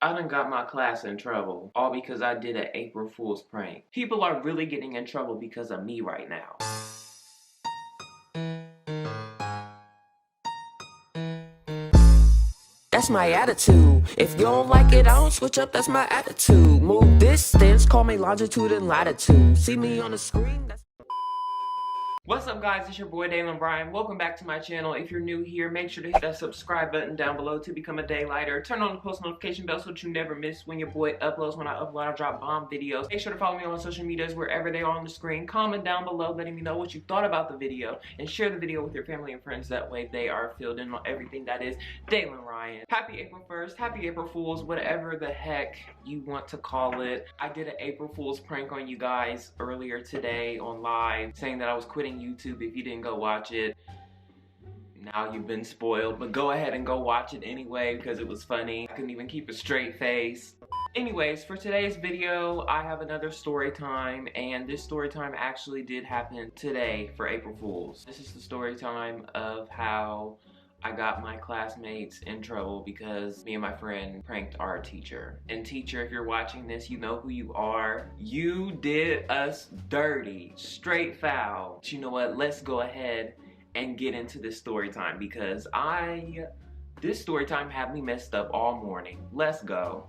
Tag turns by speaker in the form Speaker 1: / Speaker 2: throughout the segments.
Speaker 1: I done got my class in trouble, all because I did an April Fool's prank. People are really getting in trouble because of me right now.
Speaker 2: That's my attitude. If you don't like it, I don't switch up, that's my attitude. Move distance, call me longitude and latitude. See me on the screen, that's...
Speaker 1: What's up guys, it's your boy Dalen Bryan. Welcome back to my channel. If you're new here, make sure to hit that subscribe button down below to become a daylighter. Turn on the post notification bell so that you never miss when your boy uploads. When I upload, I drop bomb videos. Make sure to follow me on social medias wherever they are on the screen. Comment down below letting me know what you thought about the video. And share the video with your family and friends. That way they are filled in on everything that is Dalen Ryan. Happy April 1st, happy April Fools, whatever the heck you want to call it. I did an April Fool's prank on you guys earlier today on live, saying that I was quitting YouTube. If you didn't go watch it, now you've been spoiled, but go ahead and go watch it anyway because it was funny. I couldn't even keep a straight face. Anyways, for today's video, I have another story time, and this story time actually did happen today for April Fools. This is the story time of how I got my classmates in trouble because me and my friend pranked our teacher. And teacher, if you're watching this, you know who you are. You did us dirty. Straight foul. But you know what? Let's go ahead and get into this story time because this story time had me messed up all morning. Let's go.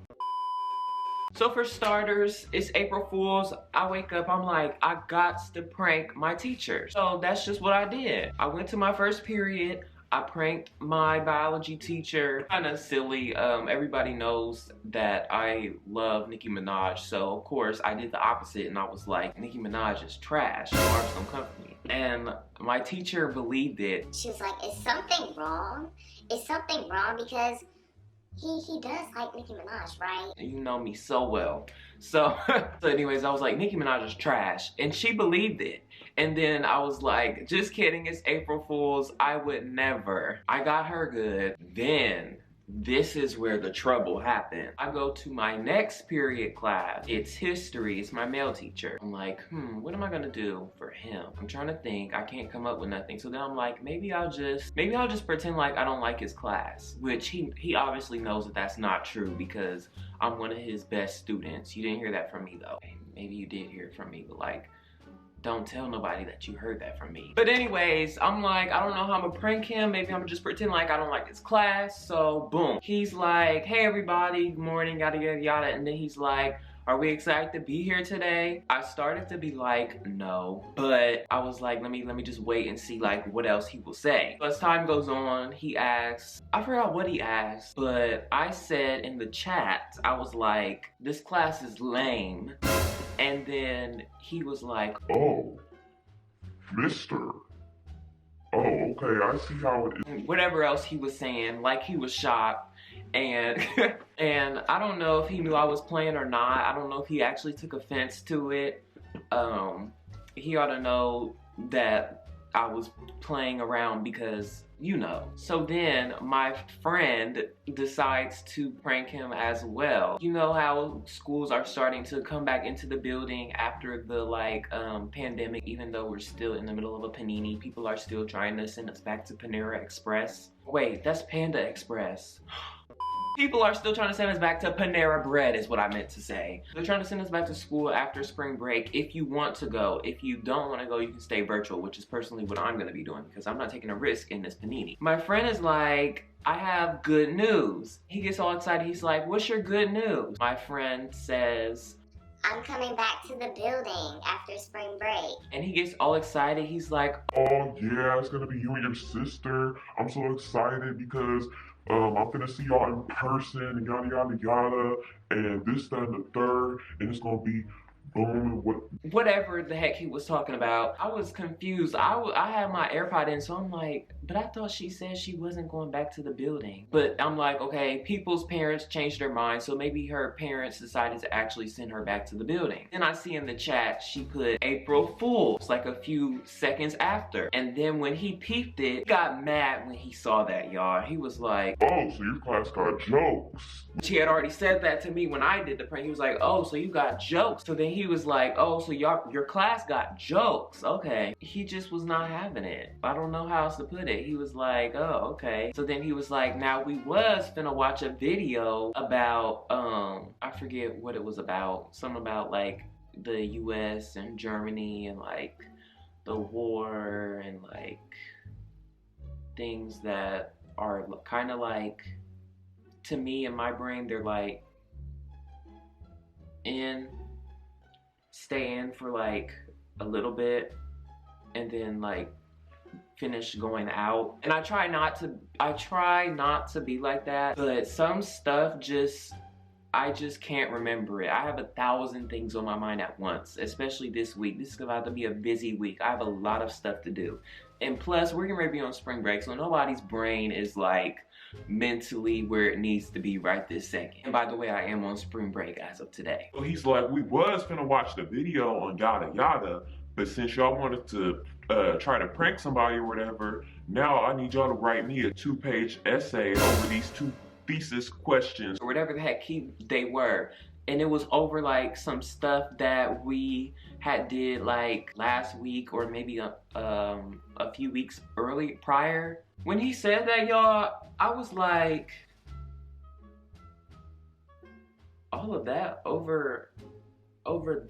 Speaker 1: So for starters, it's April Fool's. I wake up, I'm like, I got to prank my teacher. So that's just what I did. I went to my first period. I pranked my biology teacher. Kind of silly. Everybody knows that I love Nicki Minaj, so of course I did the opposite and I was like, Nicki Minaj is trash. Marks don't come for me. And my teacher believed it.
Speaker 3: She was like, is something wrong? Is something wrong? Because he does like Nicki Minaj, right?
Speaker 1: You know me so well. So anyways, I was like, Nicki Minaj is trash. And she believed it. And then I was like, just kidding, it's April Fool's. I would never. I got her good. Then this is where the trouble happened. I go to my next period class. It's history. It's my male teacher. I'm like, what am I gonna do for him? I'm trying to think. I can't come up with nothing. So then I'm like, maybe I'll just pretend like I don't like his class, which he obviously knows that that's not true because I'm one of his best students. You didn't hear that from me though. Maybe you did hear it from me, but like, don't tell nobody that you heard that from me. But anyways, I'm like, I don't know how I'm gonna prank him. Maybe I'm gonna just pretend like I don't like his class. So boom. He's like, hey everybody, good morning, yada yada yada. And then he's like, are we excited to be here today? I started to be like, no. But I was like, let me just wait and see like what else he will say. So as time goes on, he asks, I forgot what he asked, but I said in the chat, I was like, this class is lame. And then he was like,
Speaker 4: oh, mister. Oh, okay, I see how it is.
Speaker 1: Whatever else he was saying, like he was shocked. And and I don't know if he knew I was playing or not. I don't know if he actually took offense to it. He ought to know that I was playing around because, you know. So then my friend decides to prank him as well. You know how schools are starting to come back into the building after the pandemic, even though we're still in the middle of a panini. People are still trying to send us back to Panera Express. Wait, that's Panda Express. People are still trying to send us back to Panera Bread is what I meant to say. They're trying to send us back to school after spring break if you want to go. If you don't want to go, you can stay virtual, which is personally what I'm going to be doing because I'm not taking a risk in this panini. My friend is like, I have good news. He gets all excited. He's like, what's your good news? My friend says,
Speaker 3: I'm coming back to the building after spring break.
Speaker 1: And he gets all excited. He's like,
Speaker 4: oh yeah, it's gonna be you and your sister. I'm so excited because I'm gonna see y'all in person and yada yada yada and this, that, and the third, and it's gonna be boom.
Speaker 1: Whatever the heck he was talking about. I was confused. I had my AirPod in, so I'm like, but I thought she said she wasn't going back to the building. But I'm like, okay, people's parents changed their mind, so maybe her parents decided to actually send her back to the building. Then I see in the chat, she put April Fool's like a few seconds after. And then when he peeped it, he got mad when he saw that, y'all. He was like,
Speaker 4: oh, so your class got jokes.
Speaker 1: She had already said that to me when I did the prank. He was like, oh, so you got jokes. So then he was like, oh, so your class got jokes. Okay. He just was not having it. I don't know how else to put it. He was like, oh, okay. So then he was like, now we was finna watch a video about, I forget what it was about. Something about like the US and Germany and like the war and like things that are kind of like, to me in my brain, they're like stay in for like a little bit and then like finish going out. And I try not to be like that, but some stuff I just can't remember it. I have 1,000 things on my mind at once, especially this week. This is about to be a busy week. I have a lot of stuff to do. And plus, we're getting ready to be on spring break, so nobody's brain is like mentally where it needs to be right this second. And by the way, I am on spring break as of today.
Speaker 4: So he's like, we was finna watch the video on yada yada, but since y'all wanted to try to prank somebody or whatever, now I need y'all to write me a 2-page essay over these 2 thesis questions.
Speaker 1: Or whatever the heck they were. And it was over like some stuff that we had did like last week or maybe a few weeks prior. When he said that, y'all, I was like, all of that over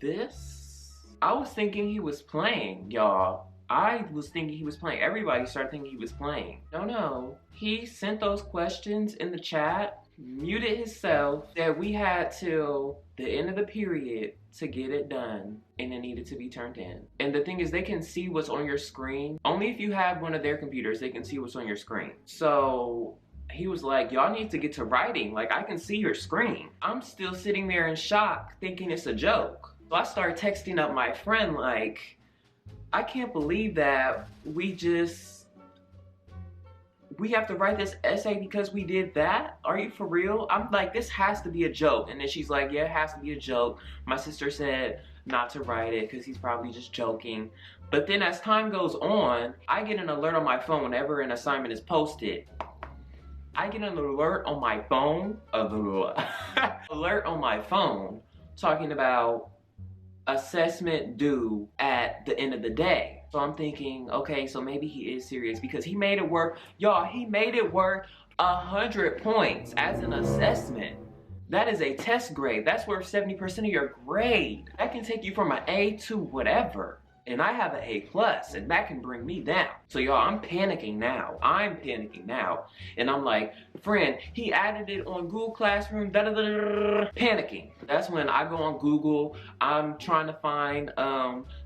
Speaker 1: this? I was thinking he was playing, y'all. I was thinking he was playing. Everybody started thinking he was playing. No. He sent those questions in the chat, muted himself, said we had till the end of the period to get it done, and it needed to be turned in. And the thing is, they can see what's on your screen. Only if you have one of their computers, they can see what's on your screen. So he was like, y'all need to get to writing. Like, I can see your screen. I'm still sitting there in shock, thinking it's a joke. So I started texting up my friend like, I can't believe that we have to write this essay because we did that? Are you for real? I'm like, this has to be a joke. And then she's like, yeah, it has to be a joke. My sister said not to write it because he's probably just joking. But then as time goes on, I get an alert on my phone whenever an assignment is posted. I get an alert on my phone, alert on my phone talking about assessment due at the end of the day. So I'm thinking, okay, so maybe he is serious because he made it work. Y'all, he made it work 100 points as an assessment. That is a test grade. That's worth 70% of your grade. That can take you from an A to whatever. And I have an A+, and that can bring me down. So y'all, I'm panicking now. And I'm like, friend, he added it on Google Classroom, panicking. That's when I go on Google. I'm trying to find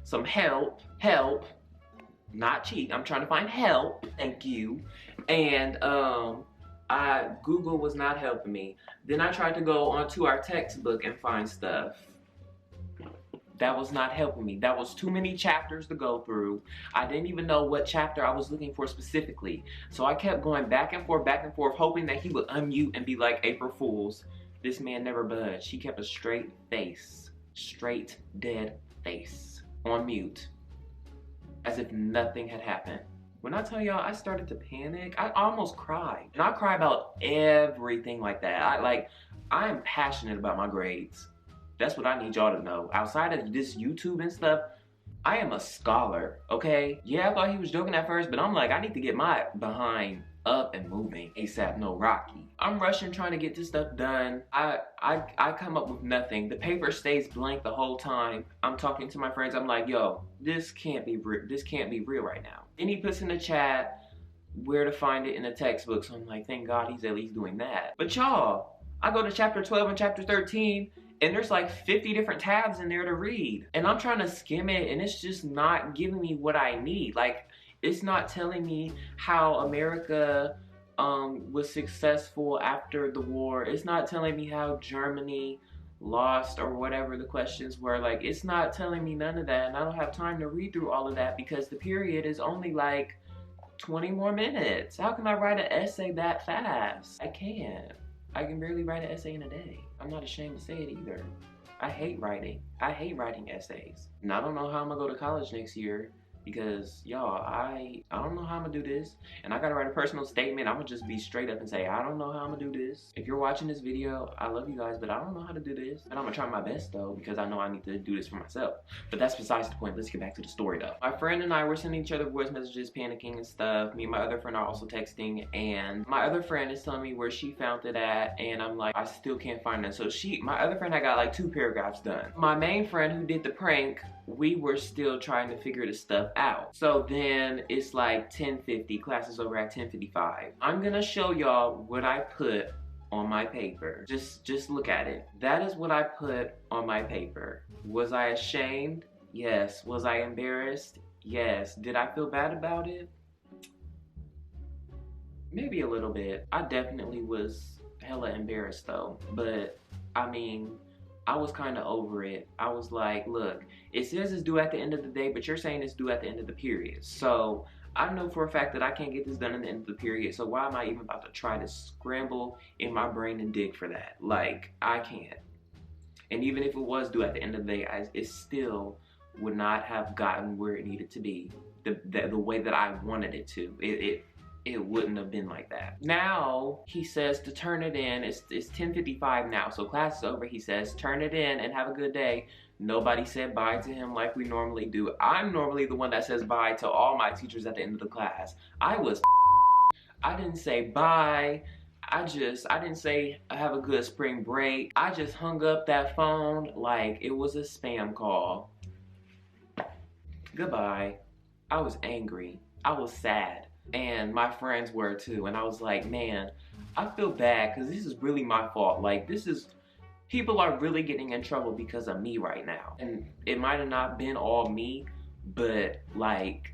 Speaker 1: some help, not cheat. I'm trying to find help, thank you. And Google was not helping me. Then I tried to go onto our textbook and find stuff. That was not helping me. That was too many chapters to go through. I didn't even know what chapter I was looking for specifically. So I kept going back and forth, hoping that he would unmute and be like, April Fools. This man never budged. He kept a straight face, straight dead face on mute, as if nothing had happened. When I tell y'all I started to panic, I almost cried. And I cry about everything like that. I am passionate about my grades. That's what I need y'all to know. Outside of this YouTube and stuff, I am a scholar, okay? Yeah, I thought he was joking at first, but I'm like, I need to get my behind up and moving ASAP, no Rocky. I'm rushing trying to get this stuff done. I come up with nothing. The paper stays blank the whole time. I'm talking to my friends. I'm like, yo, this can't be real right now. Then he puts in the chat where to find it in the textbook. So I'm like, thank God he's at least doing that. But y'all, I go to chapter 12 and chapter 13, and there's like 50 different tabs in there to read. And I'm trying to skim it, and it's just not giving me what I need. Like, it's not telling me how America was successful after the war. It's not telling me how Germany lost or whatever the questions were. Like, it's not telling me none of that, and I don't have time to read through all of that because the period is only like 20 more minutes. How can I write an essay that fast? I can't. I can barely write an essay in a day. I'm not ashamed to say it either. I hate writing. I hate writing essays. And I don't know how I'm gonna go to college next year because y'all, I don't know how I'm gonna do this, and I gotta write a personal statement. I'm gonna just be straight up and say I don't know how I'm gonna do this. If you're watching this video, I love you guys, but I don't know how to do this, and I'm gonna try my best though, because I know I need to do this for myself. But that's besides the point. Let's get back to the story though. My friend and I were sending each other voice messages, panicking and stuff. Me and my other friend are also texting, and my other friend is telling me where she found it at, and I'm like, I still can't find it. So my other friend, I got like 2 paragraphs done. My main friend who did the prank, we were still trying to figure this stuff out. So then it's like 10:50, class is over at 10:55. I'm gonna show y'all what I put on my paper. Just look at it. That is what I put on my paper. Was I ashamed? Yes. Was I embarrassed? Yes. Did I feel bad about it? Maybe a little bit. I definitely was hella embarrassed though, but I mean, I was kind of over it. I was like, look, it says it's due at the end of the day, but you're saying it's due at the end of the period. So I know for a fact that I can't get this done at the end of the period. So why am I even about to try to scramble in my brain and dig for that? Like, I can't. And even if it was due at the end of the day, it still would not have gotten where it needed to be the way that I wanted it to. It wouldn't have been like that. Now, he says to turn it in. It's 10:55 now, so class is over. He says, turn it in and have a good day. Nobody said bye to him like we normally do. I'm normally the one that says bye to all my teachers at the end of the class. I didn't say bye. I didn't say have a good spring break. I just hung up that phone like it was a spam call. Goodbye. I was angry. I was sad. And my friends were too, and I was like, man, I feel bad because this is really my fault. Like, people are really getting in trouble because of me right now. And it might have not been all me, but like,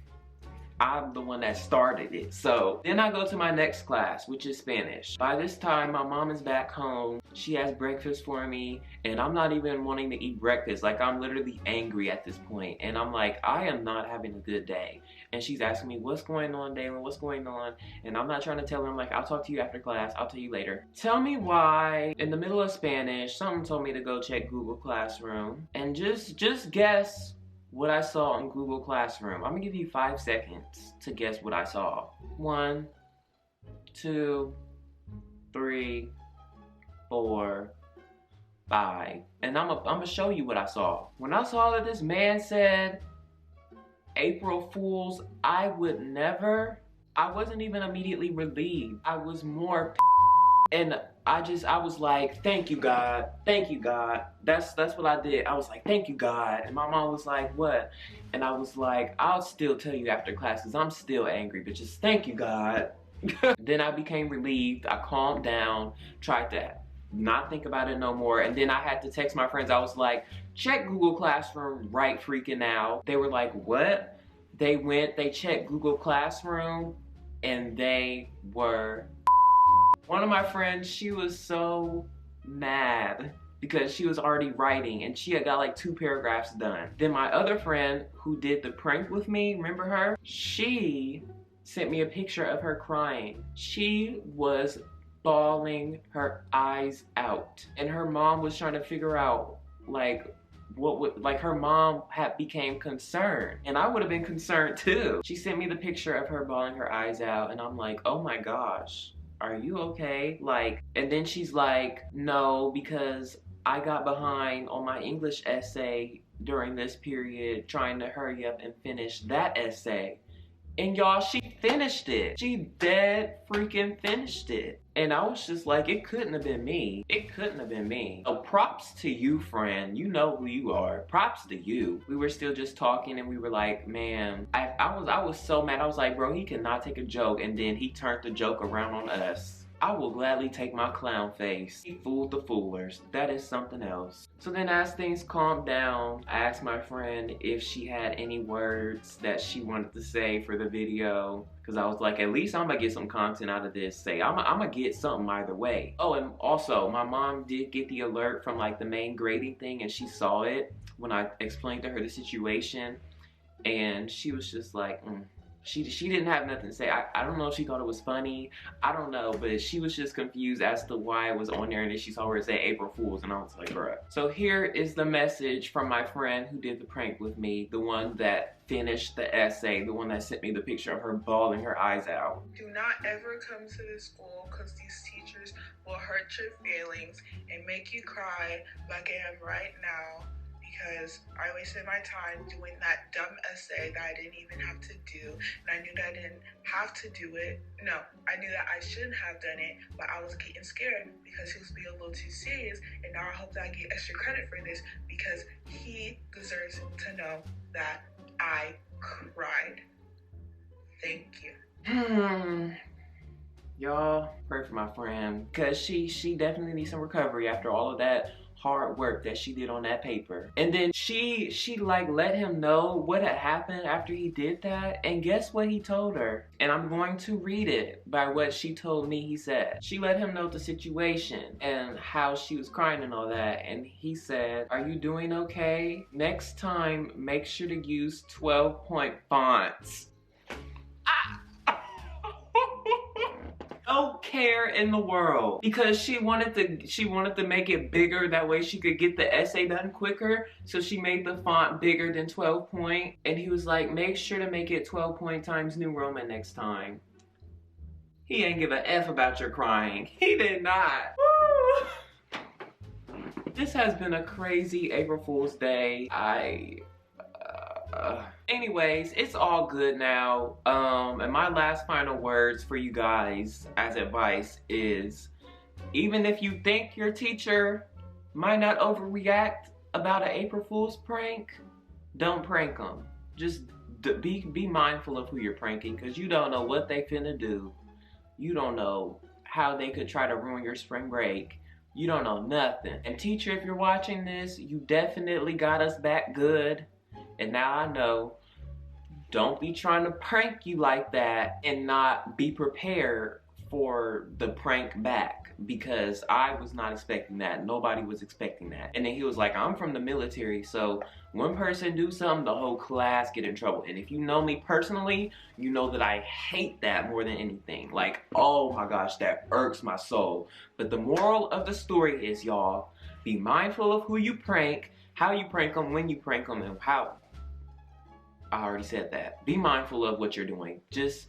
Speaker 1: I'm the one that started it. So then I go to my next class, which is Spanish. By this time, my mom is back home. She has breakfast for me, and I'm not even wanting to eat breakfast. Like, I'm literally angry at this point. And I'm like, I am not having a good day. And she's asking me, what's going on, Dalen? What's going on? And I'm not trying to tell her. I'm like, I'll talk to you after class. I'll tell you later. Tell me why, in the middle of Spanish, something told me to go check Google Classroom. And just guess what I saw in Google Classroom. I'm gonna give you 5 seconds to guess what I saw. 1, 2, 3, 4, 5. And I'm gonna show you what I saw. When I saw that this man said April Fools, I wasn't even immediately relieved. I was more and I was like, thank you, God. Thank you, God. That's what I did. I was like, thank you, God. And my mom was like, what? And I was like, I'll still tell you after class because I'm still angry, but just thank you, God. Then I became relieved. I calmed down, tried to not think about it no more. And then I had to text my friends. I was like, check Google Classroom right freaking now. They were like, what? They checked Google Classroom and they were one of my friends, she was so mad because she was already writing and she had got like 2 paragraphs done. Then my other friend who did the prank with me, remember her? She sent me a picture of her crying. She was bawling her eyes out. And her mom was trying to figure out like her mom became concerned, and I would have been concerned too. She sent me the picture of her bawling her eyes out, and I'm like, oh my gosh, are you okay? Like, and then she's like, no, because I got behind on my English essay during this period trying to hurry up and finish that essay. And y'all, she finished it. She dead freaking finished it. And I was just like, it couldn't have been me. It couldn't have been me. So props to you, friend. You know who you are. Props to you. We were still just talking and we were like, man, I was so mad. I was like, bro, he cannot take a joke. And then he turned the joke around on us. I will gladly take my clown face. He fooled the foolers. That is something else. So then as things calmed down, I asked my friend if she had any words that she wanted to say for the video. Cause I was like, at least I'm gonna get some content out of this. I'm gonna get something either way. Oh, and also my mom did get the alert from like the main grading thing and she saw it when I explained to her the situation. And she was just like, She didn't have nothing to say. I don't know if she thought it was funny. I don't know, but she was just confused as to why it was on there, and then she saw where it said April Fools, and I was like, bruh. So here is the message from my friend who did the prank with me, the one that finished the essay, the one that sent me the picture of her bawling her eyes out.
Speaker 5: Do not ever come to this school because these teachers will hurt your feelings and make you cry like I am right now. Because I wasted my time doing that dumb essay that I didn't even have to do, and I knew that I didn't have to do it. No, I knew that I shouldn't have done it, but I was getting scared because he was being a little too serious, and now I hope that I get extra credit for this because he deserves to know that I cried. Thank you.
Speaker 1: Y'all pray for my friend, because she definitely needs some recovery after all of that hard work that she did on that paper. And then she like let him know what had happened after he did that, and guess what he told her? And I'm going to read it by what she told me he said. She let him know the situation and how she was crying and all that, and he said, "Are you doing okay? Next time make sure to use 12-point fonts." No care in the world, because she wanted to make it bigger, that way she could get the essay done quicker. So she made the font bigger than 12 point, and he was like, make sure to make it 12 point Times New Roman next time. He ain't give a F about your crying. He did not. Woo. This has been a crazy April Fool's Day. Anyways, it's all good now. And my last final words for you guys as advice is, even if you think your teacher might not overreact about an April Fool's prank, don't prank them. Just be mindful of who you're pranking, because you don't know what they finna do. You don't know how they could try to ruin your spring break. You don't know nothing. And teacher, if you're watching this, you definitely got us back good. And now I know, don't be trying to prank you like that and not be prepared for the prank back, because I was not expecting that. Nobody was expecting that. And then he was like, I'm from the military, so one person do something, the whole class get in trouble. And if you know me personally, you know that I hate that more than anything. Like, oh my gosh, that irks my soul. But the moral of the story is, y'all, be mindful of who you prank, how you prank them, when you prank them, and how. I already said that. Be mindful of what you're doing. Just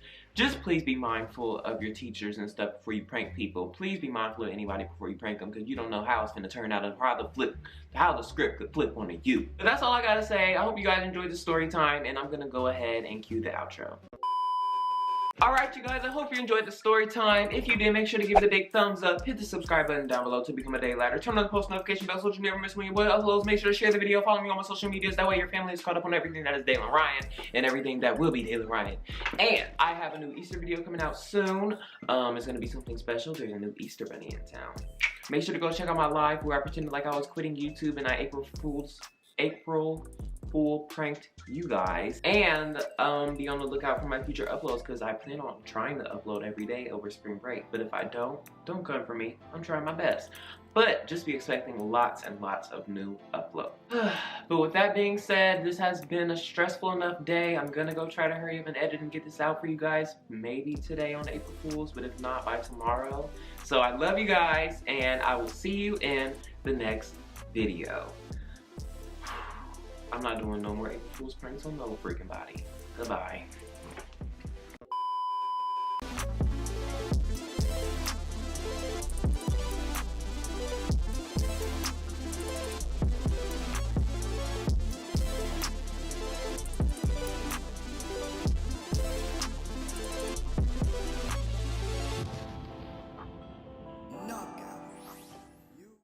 Speaker 1: please be mindful of your teachers and stuff before you prank people. Please be mindful of anybody before you prank them, because you don't know how it's gonna turn out and how the script could flip onto you. But that's all I gotta say. I hope you guys enjoyed the story time, and I'm gonna go ahead and cue the outro. Alright, you guys, I hope you enjoyed the story time. If you did, make sure to give it a big thumbs up. Hit the subscribe button down below to become a day later. Turn on the post notification bell so you never miss when your boy uploads. Make sure to share the video. Follow me on my social medias. That way your family is caught up on everything that is Dalen Ryan and everything that will be Dalen Ryan. And I have a new Easter video coming out soon. It's going to be something special. There's a new Easter bunny in town. Make sure to go check out my live where I pretended like I was quitting YouTube and I April Fool pranked you guys. And be on the lookout for my future uploads, because I plan on trying to upload every day over spring break. But if I don't come for me. I'm trying my best. But just be expecting lots and lots of new uploads. But with that being said, this has been a stressful enough day. I'm gonna go try to hurry up and edit and get this out for you guys. Maybe today on April Fools, but if not, by tomorrow. So I love you guys, and I will see you in the next video. I'm not doing no more April Fool's pranks on no freaking body. Goodbye.